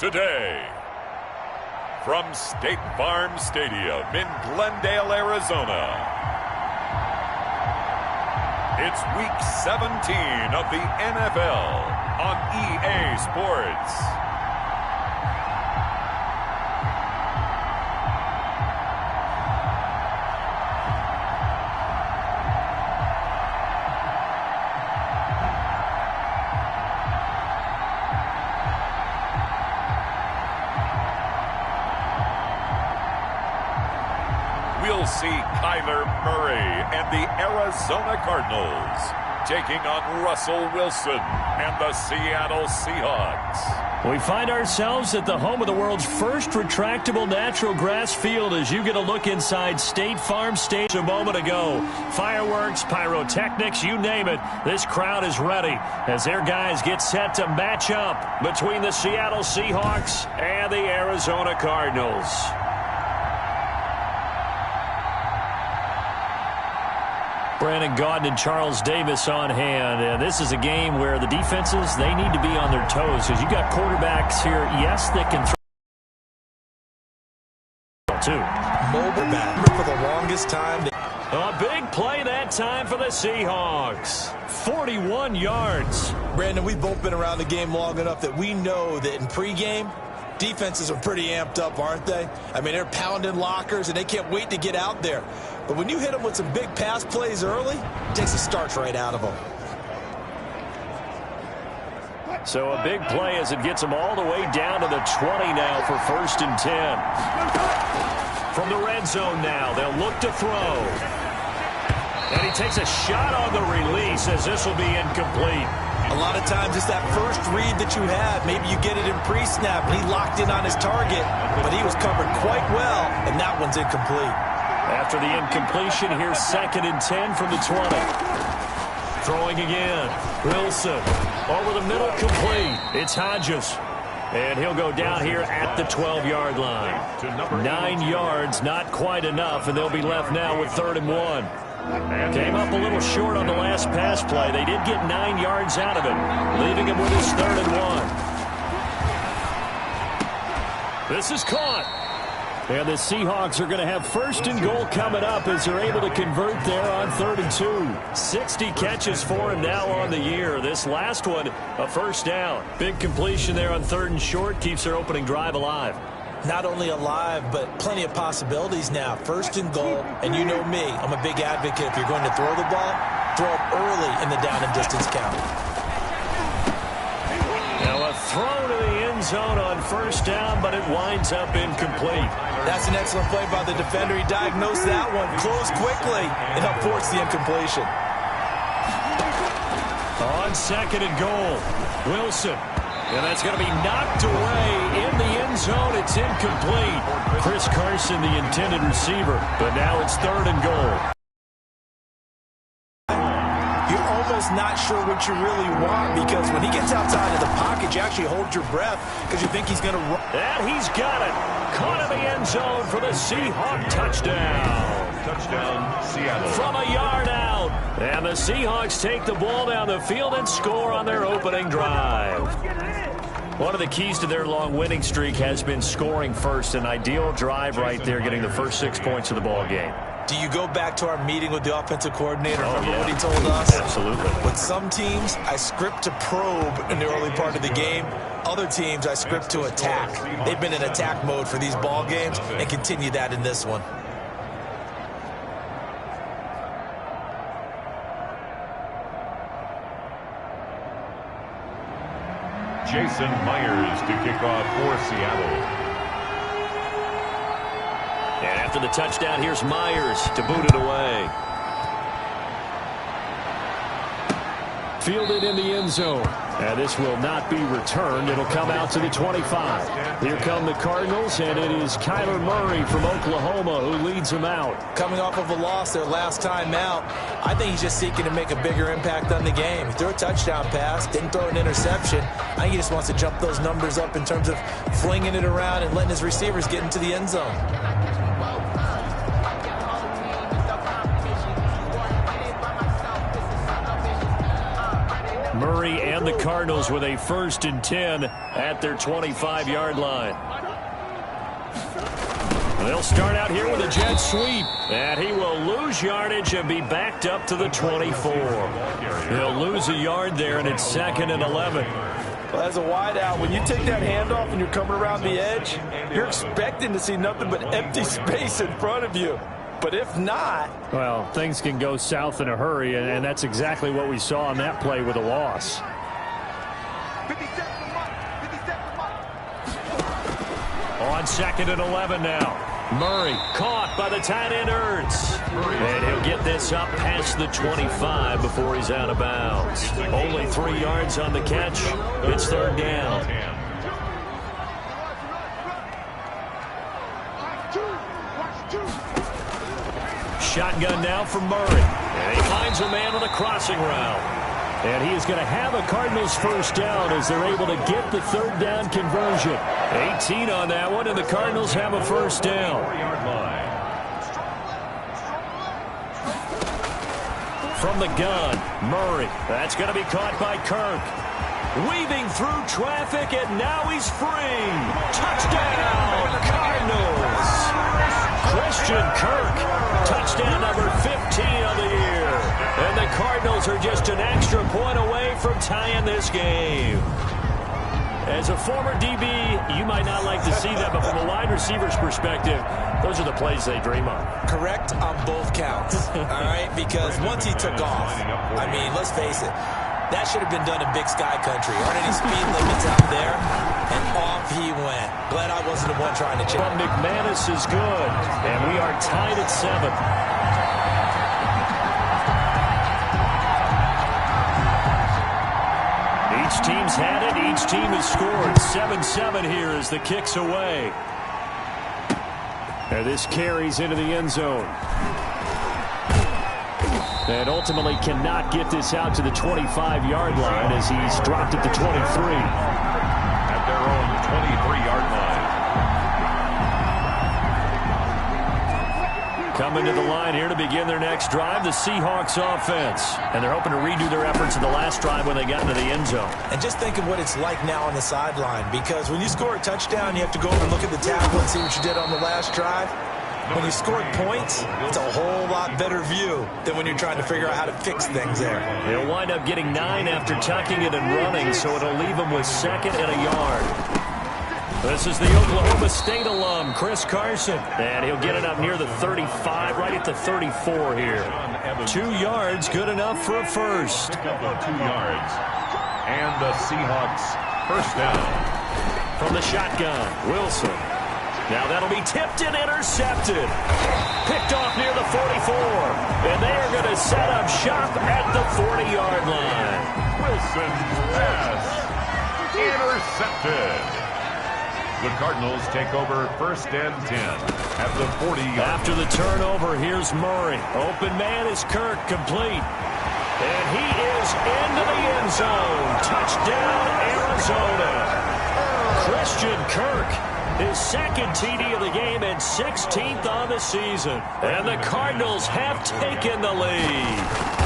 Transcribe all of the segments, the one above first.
today. From State Farm Stadium in Glendale, Arizona, it's Week 17 of the NFL on EA Sports. We'll see Kyler Murray and the Arizona Cardinals taking on Russell Wilson and the Seattle Seahawks. We find ourselves at the home of the world's first retractable natural grass field as you get a look inside State Farm Stadium a moment ago. Fireworks, pyrotechnics, you name it. This crowd is ready as their guys get set to match up between the Seattle Seahawks and the Arizona Cardinals. Brandon Gaudin and Charles Davis on hand. And this is a game where the defenses, they need to be on their toes because you got quarterbacks here, yes, that can throw too. Mobile back for the longest time. A big play that time for the Seahawks. 41 yards. Brandon, we've both been around the game long enough that we know that in pregame, defenses are pretty amped up, aren't they? I mean, they're pounding lockers, and they can't wait to get out there. But when you hit them with some big pass plays early, it takes the starch right out of them. So a big play as it gets them all the way down to the 20 now for 1st and 10. From the red zone now, they'll look to throw. And he takes a shot on the release as this will be incomplete. A lot of times it's that first read that you have. Maybe you get it in pre-snap, and he locked in on his target, but he was covered quite well, and that one's incomplete. After the incompletion, here's 2nd and 10 from the 20. Throwing again. Wilson over the middle, complete. It's Hodges. And he'll go down here at the 12-yard line. 9 yards, not quite enough, and they'll be left now with 3rd and 1. Came up a little short on the last pass play. They did get 9 yards out of it, leaving him with his 3rd and 1. This is caught. And the Seahawks are going to have 1st and goal coming up as they're able to convert there on 3rd and 2. 60 catches for him now on the year. This last one, a 1st down. Big completion there on 3rd and short keeps their opening drive alive. Not only alive, but plenty of possibilities now. 1st and goal, and you know me, I'm a big advocate. If you're going to throw the ball, throw it early in the down and distance count. Now a throw to the end zone on 1st down, but it winds up incomplete. That's an excellent play by the defender. He diagnosed that one, closed quickly, and upports the incompletion. On 2nd and goal, Wilson. And that's going to be knocked away in the end zone. It's incomplete. Chris Carson, the intended receiver, but now it's 3rd and goal. You're almost not sure what you really want because when he gets outside of the pocket, you actually hold your breath because you think he's going to run. And he's got it. Caught in the end zone for the Seahawk touchdown. Touchdown, Seattle. From a yard out. And the Seahawks take the ball down the field and score on their opening drive. One of the keys to their long winning streak has been scoring first. An ideal drive right there, getting the first 6 points of the ball game. Do you go back to our meeting with the offensive coordinator? Remember what he told us? Absolutely. With some teams, I script to probe in the early part of the game. Other teams, I script to attack. They've been in attack mode for these ball games and continue that in this one. Jason Myers to kick off for Seattle. And after the touchdown, here's Myers to boot it away. Fielded in the end zone. And this will not be returned. It'll come out to the 25. Here come the Cardinals, and it is Kyler Murray from Oklahoma who leads them out. Coming off of a loss their last time out, I think he's just seeking to make a bigger impact on the game. He threw a touchdown pass, didn't throw an interception. I think he just wants to jump those numbers up in terms of flinging it around and letting his receivers get into the end zone. Murray and the Cardinals with a 1st and 10 at their 25-yard line. They'll start out here with a jet sweep, and he will lose yardage and be backed up to the 24. He'll lose a yard there, and it's 2nd and 11. Well, as a wideout, when you take that handoff and you're coming around the edge, you're expecting to see nothing but empty space in front of you. But if not... Well, things can go south in a hurry, and that's exactly what we saw on that play with a loss. On 2nd and 11 now. Murray caught by the tight end Ertz. And he'll get this up past the 25 before he's out of bounds. Only 3 yards on the catch. It's 3rd down. Shotgun now for Murray. And he finds a man on a crossing route. And he is going to have a Cardinals 1st down as they're able to get the 3rd down conversion. 18 on that one, and the Cardinals have a 1st down. From the gun, Murray. That's going to be caught by Kirk. Weaving through traffic, and now he's free. Touchdown, Cardinals. Christian Kirk, touchdown number 15 of the year. And the Cardinals are just an extra point away from tying this game. As a former DB, you might not like to see that, but from a wide receiver's perspective, those are the plays they dream of. Correct on both counts, all right? Because once he took off, I mean, let's face it, that should have been done in Big Sky Country. Aren't any speed limits out there? And off he went. Glad I wasn't the one trying to check. From McManus is good, and we are tied at 7. Each team's had it. Each team has scored. 7-7 here as the kick's away. And this carries into the end zone. And ultimately cannot get this out to the 25-yard line as he's dropped at the 23. At their own 23-yard line. Coming to the line here to begin their next drive, the Seahawks offense. And they're hoping to redo their efforts in the last drive when they got into the end zone. And just think of what it's like now on the sideline, because when you score a touchdown, you have to go over and look at the tackle and see what you did on the last drive. When you scored points, it's a whole lot better view than when you're trying to figure out how to fix things there. He'll wind up getting 9 after tucking it and running, so it'll leave him with 2nd and a yard. This is the Oklahoma State alum, Chris Carson. And he'll get it up near the 35, right at the 34 here. 2 yards, good enough for a first. 2 yards. And the Seahawks 1st down. From the shotgun, Wilson. Now that'll be tipped and intercepted. Picked off near the 44. And they are going to set up shop at the 40-yard line. Wilson pass intercepted. The Cardinals take over 1st and 10 at the 40. After the turnover, here's Murray. Open man is Kirk, complete. And he is into the end zone. Touchdown, Arizona. Christian Kirk, his 2nd TD of the game and 16th on the season. And the Cardinals have taken the lead.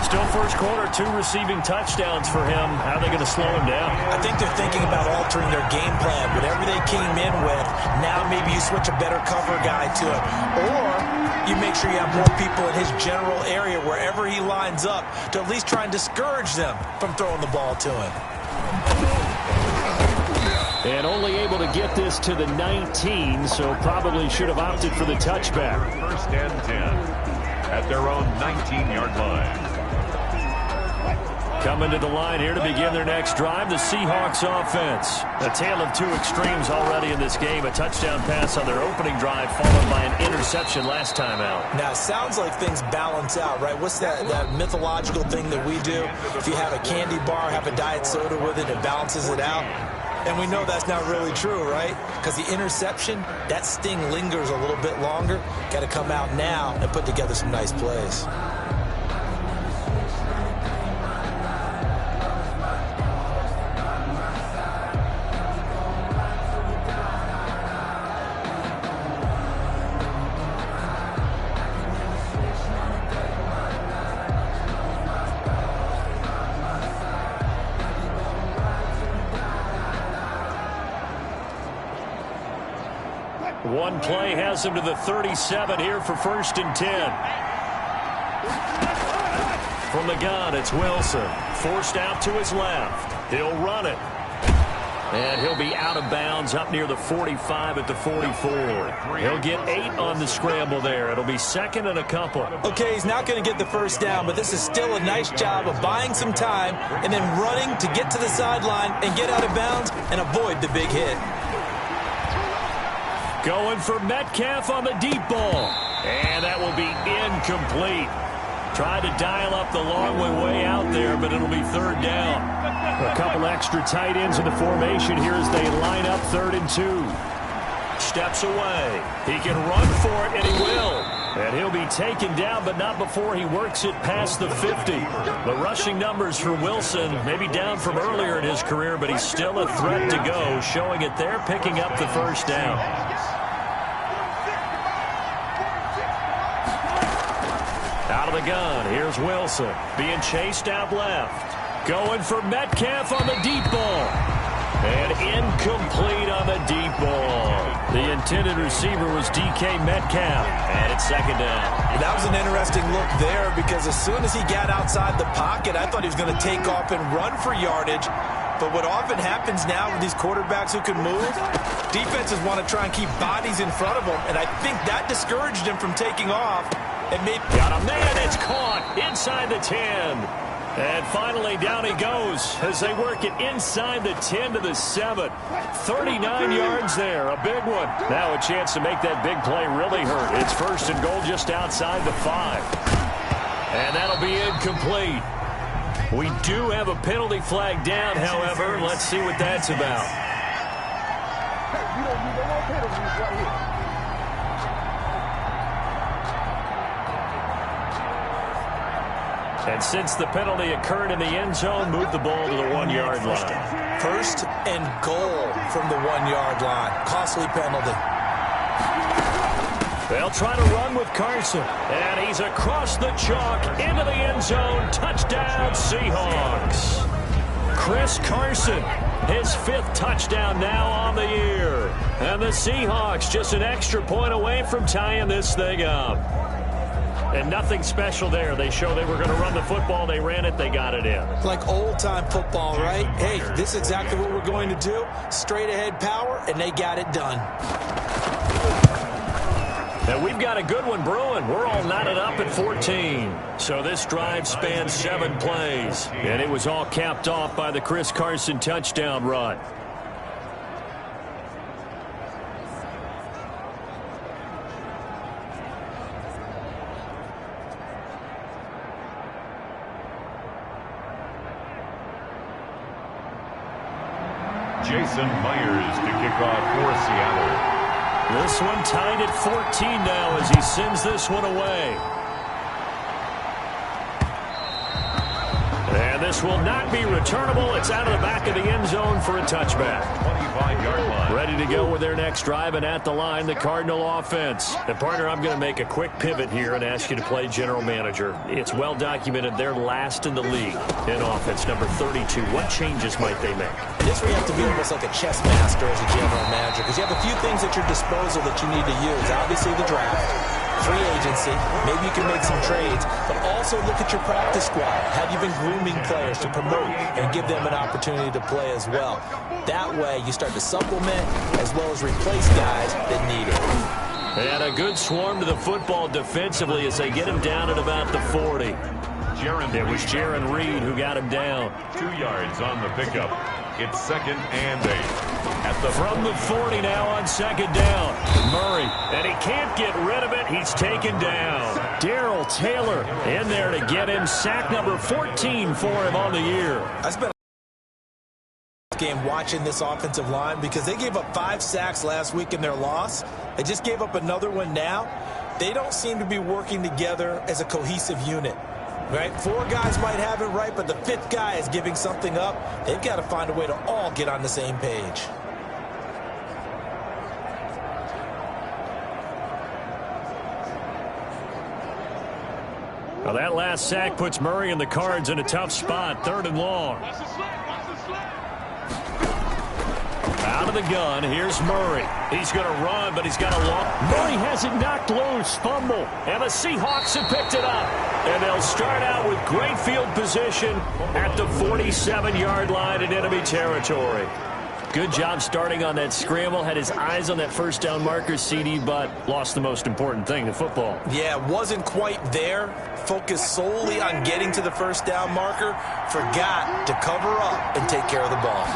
Still first quarter, 2 receiving touchdowns for him. How are they going to slow him down? I think they're thinking about altering their game plan. Whatever they came in with, now maybe you switch a better cover guy to it. Or you make sure you have more people in his general area wherever he lines up to at least try and discourage them from throwing the ball to him. And only able to get this to the 19, so probably should have opted for the touchback. 1st and 10 at their own 19-yard line. Coming to the line here to begin their next drive, the Seahawks offense. A tale of 2 extremes already in this game. A touchdown pass on their opening drive followed by an interception last time out. Now, it sounds like things balance out, right? What's that mythological thing that we do? If you have a candy bar, have a diet soda with it, it balances it out. And we know that's not really true, right? Because the interception, that sting lingers a little bit longer. Got to come out now and put together some nice plays. One play has him to the 37 here for 1st and 10. From the gun, it's Wilson. Forced out to his left. He'll run it. And he'll be out of bounds up near the 45 at the 44. He'll get 8 on the scramble there. It'll be 2nd and a couple. Okay, he's not going to get the first down, but this is still a nice job of buying some time and then running to get to the sideline and get out of bounds and avoid the big hit. Going for Metcalf on the deep ball. And that will be incomplete. Tried to dial up the long way out there, but it'll be 3rd down. A couple extra tight ends in the formation here as they line up 3rd and 2. Steps away. He can run for it, and he will. And he'll be taken down, but not before he works it past the 50. The rushing numbers for Wilson may be down from earlier in his career, but he's still a threat to go, showing it there, picking up the 1st down. Out of the gun, here's Wilson, being chased out left. Going for Metcalf on the deep ball. And incomplete on the deep ball. The intended receiver was DK Metcalf. And it's 2nd down. That was an interesting look there because as soon as he got outside the pocket, I thought he was going to take off and run for yardage. But what often happens now with these quarterbacks who can move, defenses want to try and keep bodies in front of them. And I think that discouraged him from taking off. And maybe got a man, it's caught inside the 10. And finally, down he goes as they work it inside the 10 to the 7. 39 yards there, a big one. Now a chance to make that big play really hurt. It's 1st and goal just outside the 5. And that'll be incomplete. We do have a penalty flag down, however. Let's see what that's about. And since the penalty occurred in the end zone, move the ball to the 1-yard line. 1st and goal from the 1-yard line. Costly penalty. They'll try to run with Carson. And he's across the chalk into the end zone. Touchdown, Seahawks. Chris Carson, his 5th touchdown now on the year. And the Seahawks just an extra point away from tying this thing up. And nothing special there. They show they were going to run the football. They ran it. They got it in. Like old-time football, right? Hey, this is exactly what we're going to do. Straight-ahead power, and they got it done. And we've got a good one brewing. We're all knotted up at 14. So this drive spanned 7 plays. And it was all capped off by the Chris Carson touchdown run. Jason Myers to kick off for Seattle. This one tied at 14 now as he sends this one away. And this will not be returnable. It's out of the back of the end zone for a touchback. 25-yard line. Ready to go with their next drive, and at the line, the Cardinal offense. And, partner, I'm going to make a quick pivot here and ask you to play general manager. It's well documented they're last in the league in offense, number 32. What changes might they make? This where you have to be almost like a chess master as a general manager because you have a few things at your disposal that you need to use. Obviously, the draft, free agency, maybe you can make some trades, but also look at your practice squad. Have you been grooming players to promote and give them an opportunity to play as well? That way, you start to supplement as well as replace guys that need it. And a good swarm to the football defensively as they get him down at about the 40. It was Jaron Reed who got him down. 2 yards on the pickup. It's 2nd and 8. From the 40 now on 2nd down. Murray, and he can't get rid of it. He's taken down. Darrell Taylor in there to get him. Sack number 14 for him on the year. I spent a game watching this offensive line because they gave up 5 sacks last week in their loss. They just gave up another one now. They don't seem to be working together as a cohesive unit. Right? 4 guys might have it right, but the 5th guy is giving something up. They've got to find a way to all get on the same page. Well, that last sack puts Murray and the Cards in a tough spot. 3rd and long. Out of the gun, here's Murray. He's going to run, but he's got a long... Murray has it knocked loose, fumble, and the Seahawks have picked it up. And they'll start out with great field position at the 47-yard line in enemy territory. Good job starting on that scramble. Had his eyes on that first down marker, CD, but lost the most important thing, the football. Yeah, wasn't quite there. Focused solely on getting to the first down marker. Forgot to cover up and take care of the ball.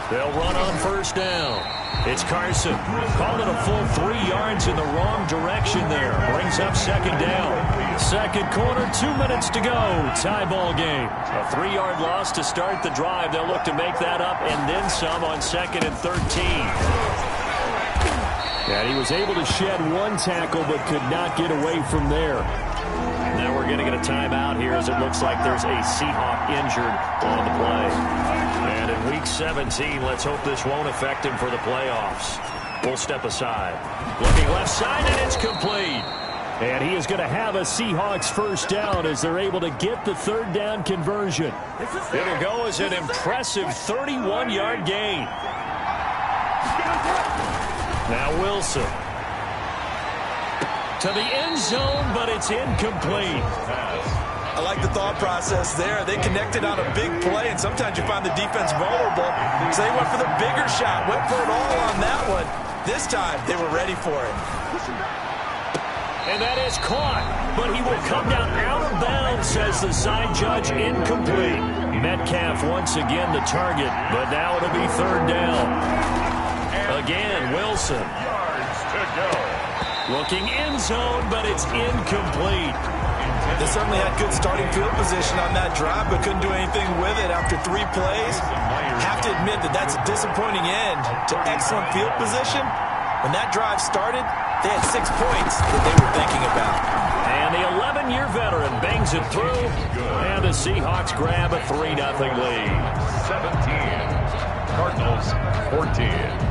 They'll run on first down. It's Carson. Called it a full 3 yards in the wrong direction there. Brings up second down. Second quarter, 2 minutes to go. Tie ball game. A 3-yard loss to start the drive. They'll look to make that up and then some on second and 13. And he was able to shed 1 tackle but could not get away from there. Now we're going to get a timeout here as it looks like there's a Seahawk injured on the play. And in Week 17, let's hope this won't affect him for the playoffs. We'll step aside. Looking left side, and it's complete. And he is going to have a Seahawks first down as they're able to get the third down conversion. It'll go as an impressive 31-yard gain. Now Wilson. To the end zone, but it's incomplete. I like the thought process there. They connected on a big play, and sometimes you find the defense vulnerable. So they went for the bigger shot, went for it all on that one. This time, they were ready for it. And that is caught, but he will come down out of bounds, says the side judge, incomplete. Metcalf once again the target, but now it'll be third down. Again, Wilson. Looking end zone, but it's incomplete. They certainly had good starting field position on that drive, but couldn't do anything with it after 3 plays. Have to admit that that's a disappointing end to excellent field position. When that drive started, they had 6 points that they were thinking about. And the 11-year veteran bangs it through, and the Seahawks grab a 3-0 lead. 17, Cardinals 14.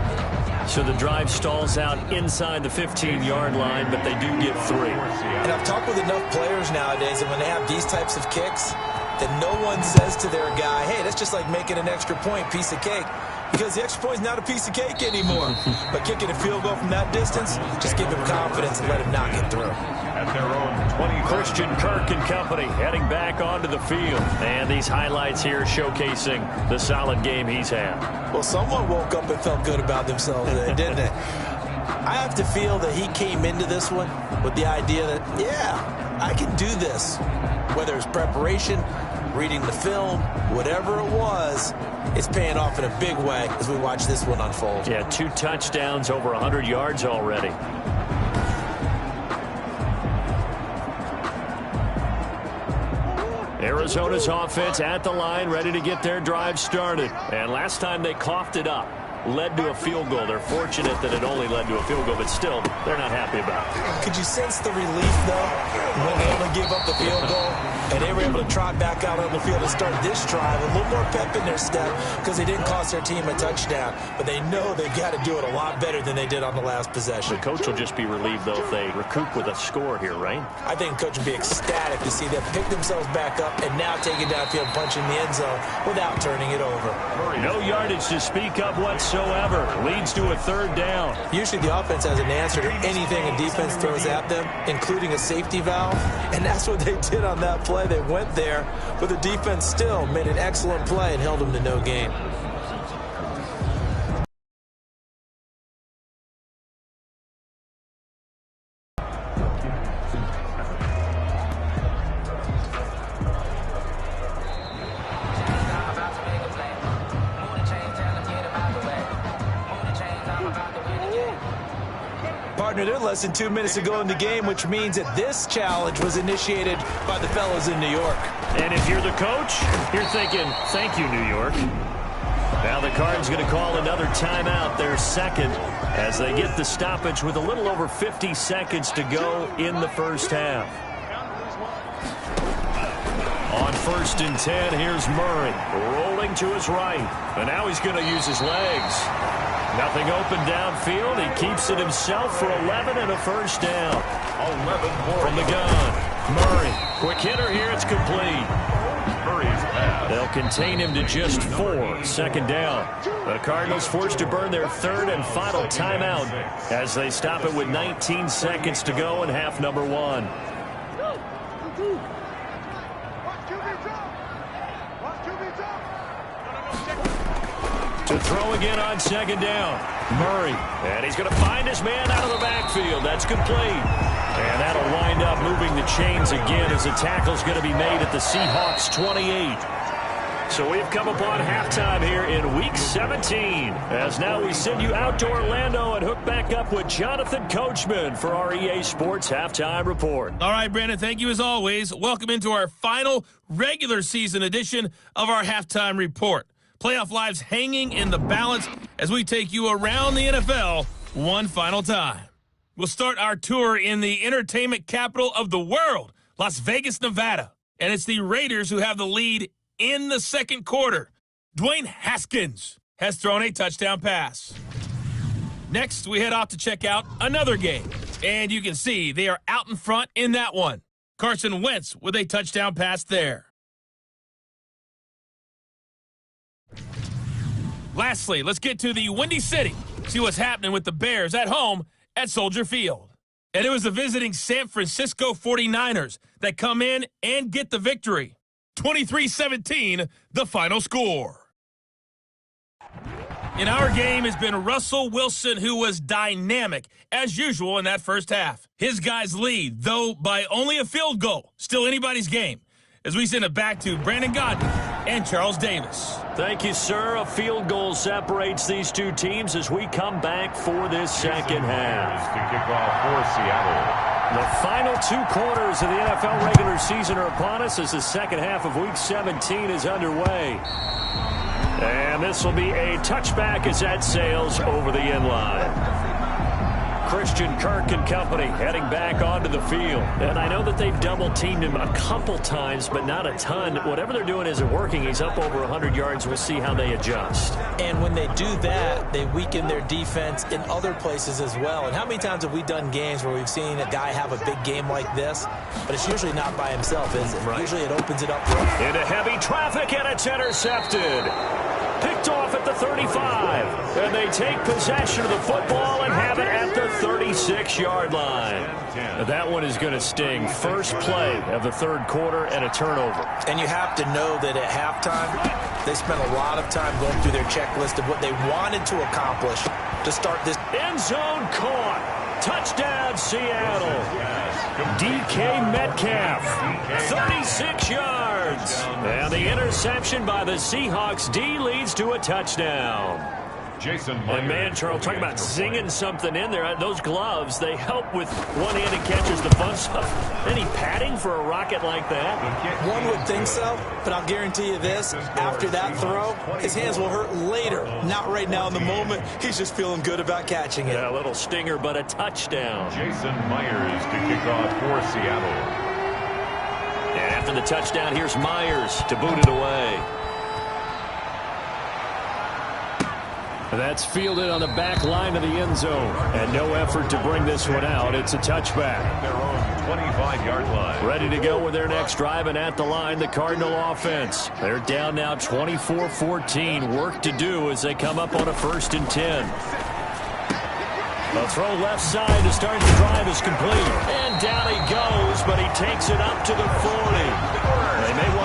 So the drive stalls out inside the 15-yard line, but they do get 3. And I've talked with enough players nowadays that when they have these types of kicks, that no one says to their guy, hey, that's just like making an extra point, piece of cake. Because the extra point is not a piece of cake anymore. But kicking a field goal from that distance, just give him confidence and let him knock it through. At their own 20. Christian Kirk and company heading back onto the field. And these highlights here showcasing the solid game he's had. Well, someone woke up and felt good about themselves today, didn't they? I have to feel that he came into this one with the idea that, yeah, I can do this. Whether it's preparation, reading the film, whatever it was, it's paying off in a big way as we watch this one unfold. Yeah, 2 touchdowns, over 100 yards already. Arizona's offense at the line, ready to get their drive started. And last time they coughed it up, led to a field goal. They're fortunate that it only led to a field goal, but still, they're not happy about it. Could you sense the relief, though, when they only gave up the field goal? And they were able to trot back out on the field and start this drive. A little more pep in their step because they didn't cost their team a touchdown. But they know they've got to do it a lot better than they did on the last possession. The coach will just be relieved, though, if they recoup with a score here, right? I think the coach will be ecstatic to see them pick themselves back up and now take it downfield, punch in the end zone without turning it over. No yardage to speak of whatsoever. Leads to a third down. Usually the offense has an answer to anything a defense throws at them, including a safety valve. And that's what they did on that play. They went there, but the defense still made an excellent play and held them to no gain. Partner, they're less than 2 minutes to go in the game, which means that this challenge was initiated by the fellows in New York. And if you're the coach, you're thinking, thank you, New York. Now the Cardinals going to call another timeout, their second, as they get the stoppage with a little over 50 seconds to go in the first half. On 1st and 10, here's Murray, rolling to his right. And now he's going to use his legs. Nothing open downfield. He keeps it himself for 11 and a first down. 11 more. From the gun, Murray. Quick hitter here. It's complete. Murray's pass. They'll contain him to just 4. Second down. The Cardinals forced to burn their third and final timeout as they stop it with 19 seconds to go in half number 1. To throw again on second down. Murray. And he's going to find his man out of the backfield. That's complete. And that'll wind up moving the chains again as the tackle's going to be made at the Seahawks 28. So we've come upon halftime here in Week 17. As now we send you out to Orlando and hook back up with Jonathan Coachman for our EA Sports Halftime Report. All right, Brandon, thank you as always. Welcome into our final regular season edition of our Halftime Report. Playoff lives hanging in the balance as we take you around the NFL one final time. We'll start our tour in the entertainment capital of the world, Las Vegas, Nevada. And it's the Raiders who have the lead in the second quarter. Dwayne Haskins has thrown a touchdown pass. Next, we head off to check out another game. And you can see they are out in front in that one. Carson Wentz with a touchdown pass there. Lastly, let's get to the Windy City. See what's happening with the Bears at home at Soldier Field. And it was the visiting San Francisco 49ers that come in and get the victory. 23-17, the final score. In our game has been Russell Wilson, who was dynamic, as usual, in that first half. His guys lead, though by only a field goal. Still anybody's game. As we send it back to Brandon Godwin and Charles Davis. Thank you, sir. A field goal separates these two teams as we come back for this second half. To kick off for Seattle. The final 2 quarters of the NFL regular season are upon us as the second half of Week 17 is underway. And this will be a touchback as that sails over the end line. Christian Kirk and company heading back onto the field. And I know that they've double-teamed him a couple times, but not a ton. Whatever they're doing isn't working. He's up over 100 yards. We'll see how they adjust. And when they do that, they weaken their defense in other places as well. And how many times have we done games where we've seen a guy have a big game like this, but it's usually not by himself, is it? Right. Usually it opens it up. Into heavy traffic, and it's intercepted. Picked off at the 35. And they take possession of the football and have it at the 36-yard line. That one is going to sting. First play of the third quarter and a turnover. And you have to know that at halftime, they spent a lot of time going through their checklist of what they wanted to accomplish to start this. End zone caught. Touchdown, Seattle. DK Metcalf, 36 yards. And the interception by the Seahawks D leads to a touchdown. And man, Charles, talking about zinging something in there. Those gloves, they help with one-handed catches, the fun stuff. Any padding for a rocket like that? One would think so, but I'll guarantee you this. After that throw, his hands will hurt later. Not right now in the moment. He's just feeling good about catching it. Yeah, a little stinger, but a touchdown. Jason Myers to kick off for Seattle. And after the touchdown, here's Myers to boot it away. That's fielded on the back line of the end zone. And no effort to bring this one out. It's a touchback. Their own 25-yard line. Ready to go with their next drive, and at the line, the Cardinal offense. They're down now 24-14. Work to do as they come up on a 1st and 10. The throw left side to start the drive is complete. And down he goes, but he takes it up to the 40. They may want